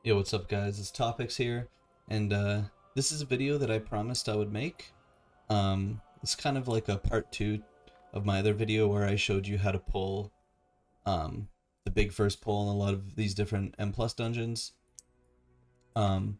Yo, what's up guys, it's Topics here, and this is a video that I promised I would make. It's kind of like a part 2 of my other video where I showed you how to pull the big first pull in a lot of these different M+ dungeons. So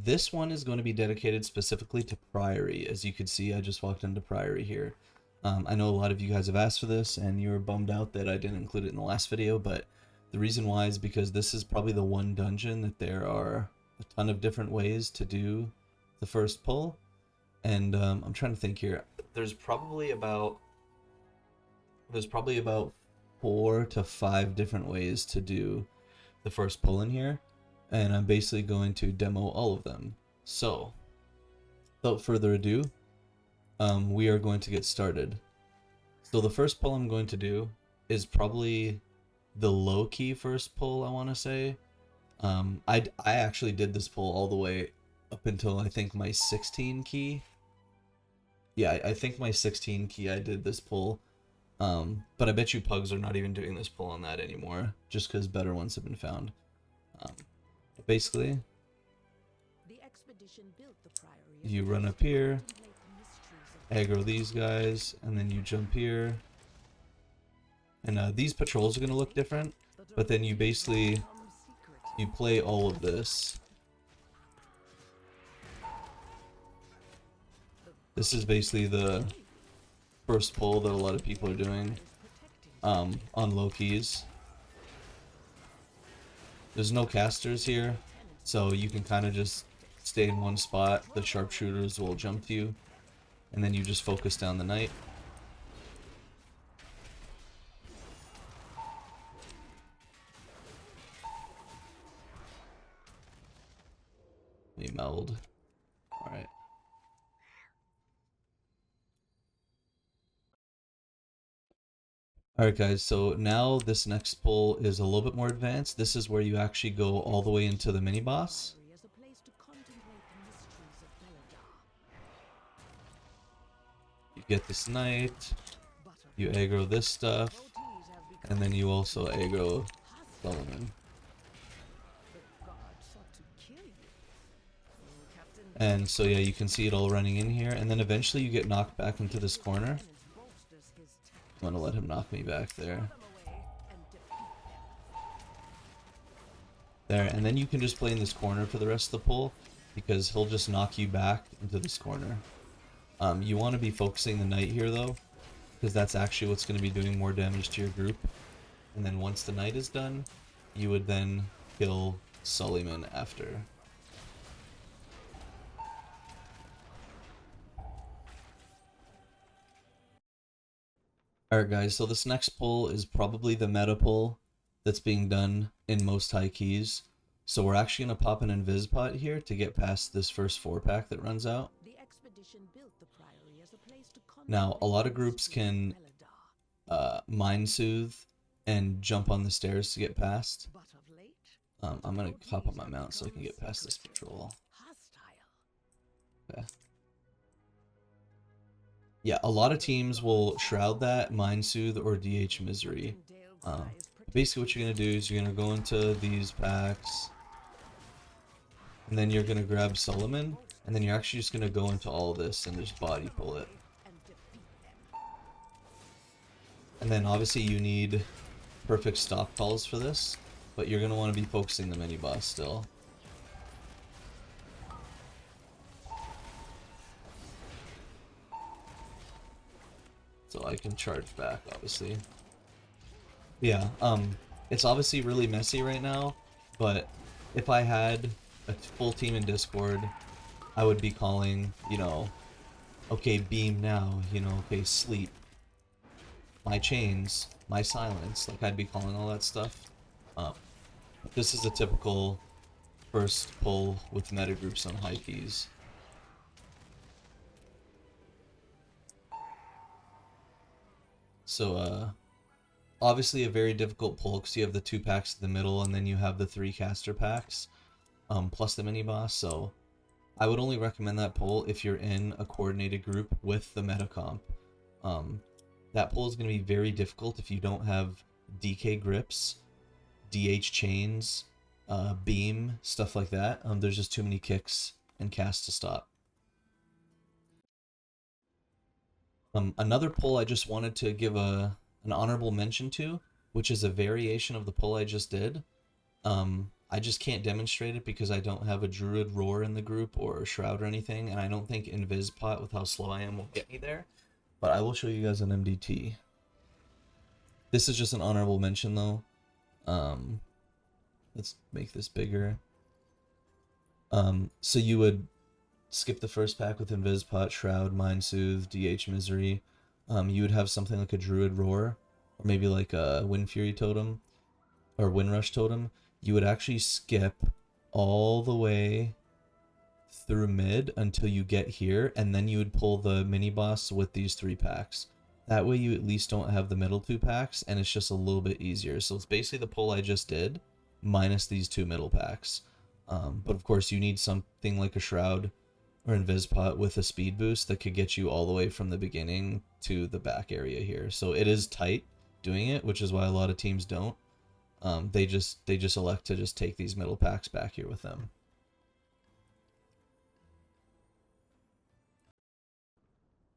this one is going to be dedicated specifically to Priory. As you can see, I just walked into Priory here. I know a lot of you guys have asked for this, and you were bummed out that I didn't include it in the last video, but the reason why is because this is probably the one dungeon that there are a ton of different ways to do the first pull. And I'm trying to think here. There's probably about 4 to 5 different ways to do the first pull in here, and I'm basically going to demo all of them. So without further ado, we are going to get started. So the first pull I'm going to do is probably the low-key first pull, I want to say. I actually did this pull all the way up until I think my 16 key. Yeah, I think my 16 key I did this pull. But I bet you pugs are not even doing this pull on that anymore, just because better ones have been found. Basically, you run up here, aggro these guys, and then you jump here. And these patrols are going to look different, but then you basically, you play all of this. This is basically the first pull that a lot of people are doing on low keys. There's no casters here, so you can kind of just stay in one spot. The sharpshooters will jump to you, and then you just focus down the knight. We meld. Alright. Alright guys, so now this next pull is a little bit more advanced. This is where you actually go all the way into the mini boss. You get this knight, you aggro this stuff, and then you also aggro Solomon. And so yeah, you can see it all running in here, and then eventually you get knocked back into this corner. I'm gonna let him knock me back there. There, and then you can just play in this corner for the rest of the pull, because he'll just knock you back into this corner. You want to be focusing the knight here though, because that's actually what's going to be doing more damage to your group. And then once the knight is done, you would then kill Suleiman after. Alright guys, so this next pull is probably the meta pull that's being done in most high keys. So we're actually going to pop an invis pot here to get past this first 4-pack that runs out. Now, a lot of groups can mind soothe and jump on the stairs to get past. I'm going to hop on my mount so I can get past this patrol. Okay. Yeah, a lot of teams will Shroud that, Mind Soothe, or DH Misery. Basically what you're going to do is you're going to go into these packs, and then you're going to grab Solomon, and then you're actually just going to go into all of this and just body pull it. And then obviously you need perfect stop calls for this, but you're going to want to be focusing the mini boss still. So I can charge back, obviously. Yeah, it's obviously really messy right now, but if I had a full team in Discord, I would be calling, you know, okay, beam now, you know, okay, sleep, my chains, my silence, like I'd be calling all that stuff. This is a typical first pull with meta groups on high keys. So, obviously a very difficult pull because you have the 2 packs in the middle, and then you have the 3 caster packs, plus the mini boss. So I would only recommend that pull if you're in a coordinated group with the meta comp. That pull is going to be very difficult if you don't have DK grips, DH chains, beam, stuff like that. There's just too many kicks and casts to stop. Another pull I just wanted to give an honorable mention to, which is a variation of the pull I just did. I just can't demonstrate it because I don't have a Druid Roar in the group or a Shroud or anything, and I don't think Invispot, with how slow I am, will get me there. But I will show you guys an MDT. This is just an honorable mention though. Let's make this bigger. So you would skip the first pack with Invispot, Shroud, Mind Soothe, DH Misery. You would have something like a Druid Roar, or maybe like a Wind Fury Totem, or Wind Rush Totem. You would actually skip all the way through mid until you get here, and then you would pull the mini boss with these 3 packs. That way you at least don't have the middle 2 packs, and it's just a little bit easier. So it's basically the pull I just did, minus these 2 middle packs. But of course you need something like a Shroud or Invispot with a speed boost that could get you all the way from the beginning to the back area here. So it is tight doing it, which is why a lot of teams don't. They just elect to just take these middle packs back here with them.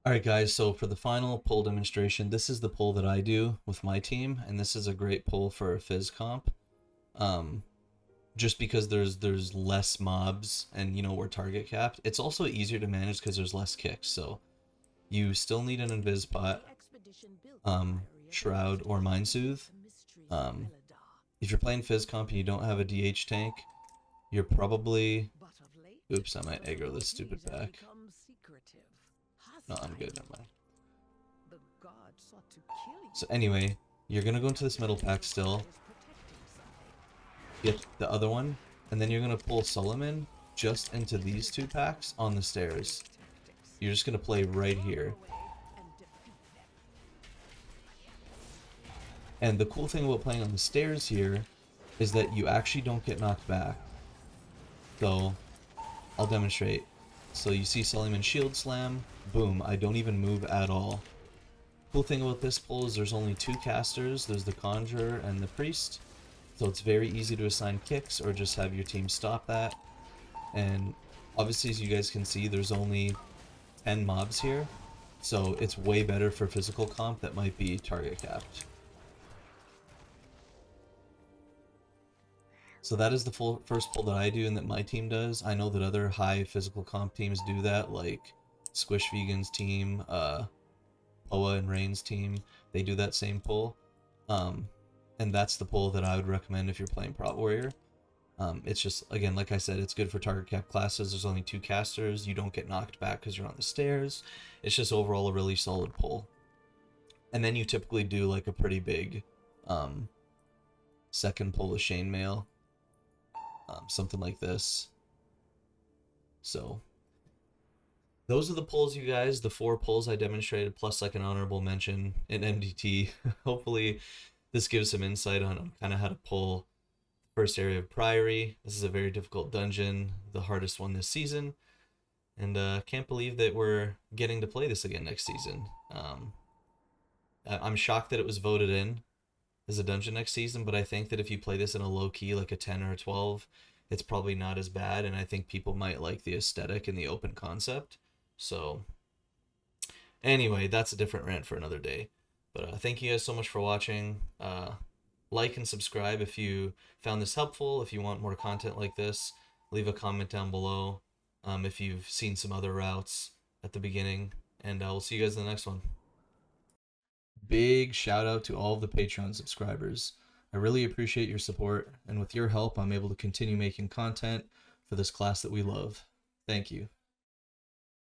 Alright guys, so for the final pull demonstration, this is the pull that I do with my team, and this is a great pull for a Phys comp. Just because there's less mobs and, you know, we're target capped. It's also easier to manage because there's less kicks, so you still need an Invispot, Shroud, or Mind Soothe. If you're playing Phys comp and you don't have a DH tank, you're probably... Oops, I might aggro this stupid pack. No, I'm good, never mind. So anyway, you're gonna go into this middle pack still, get the other one, and then you're gonna pull Solomon just into these 2 packs on the stairs. You're just gonna play right here. And the cool thing about playing on the stairs here is that you actually don't get knocked back. So, I'll demonstrate. So you see Solomon Shield Slam, boom, I don't even move at all. Cool thing about this pull is there's only 2 casters, there's the Conjurer and the Priest. So it's very easy to assign kicks or just have your team stop that. And obviously, as you guys can see, there's only 10 mobs here. So it's way better for physical comp that might be target capped. So that is the first pull that I do and that my team does. I know that other high physical comp teams do that, like Squish Vegan's team, Poa and Rain's team. They do that same pull. And that's the pull that I would recommend if you're playing Prot Warrior. It's just, again, like I said, it's good for target cap classes. There's only 2 casters. You don't get knocked back because you're on the stairs. It's just overall a really solid pull. And then you typically do like a pretty big second pull of Chainmail. Something like this. So those are the pulls, you guys. The 4 pulls I demonstrated, plus like an honorable mention in MDT. Hopefully this gives some insight on kind of how to pull the first area of Priory. This is a very difficult dungeon, the hardest one this season. And can't believe that we're getting to play this again next season. I'm shocked that it was voted in as a dungeon next season, but I think that if you play this in a low key, like a 10 or a 12, it's probably not as bad, and I think people might like the aesthetic and the open concept. So anyway, that's a different rant for another day. But thank you guys so much for watching. Like and subscribe if you found this helpful. If you want more content like this, leave a comment down below if you've seen some other routes at the beginning, and we'll see you guys in the next one. Big shout out to all of the Patreon subscribers. I really appreciate your support, and with your help, I'm able to continue making content for this class that we love. Thank you.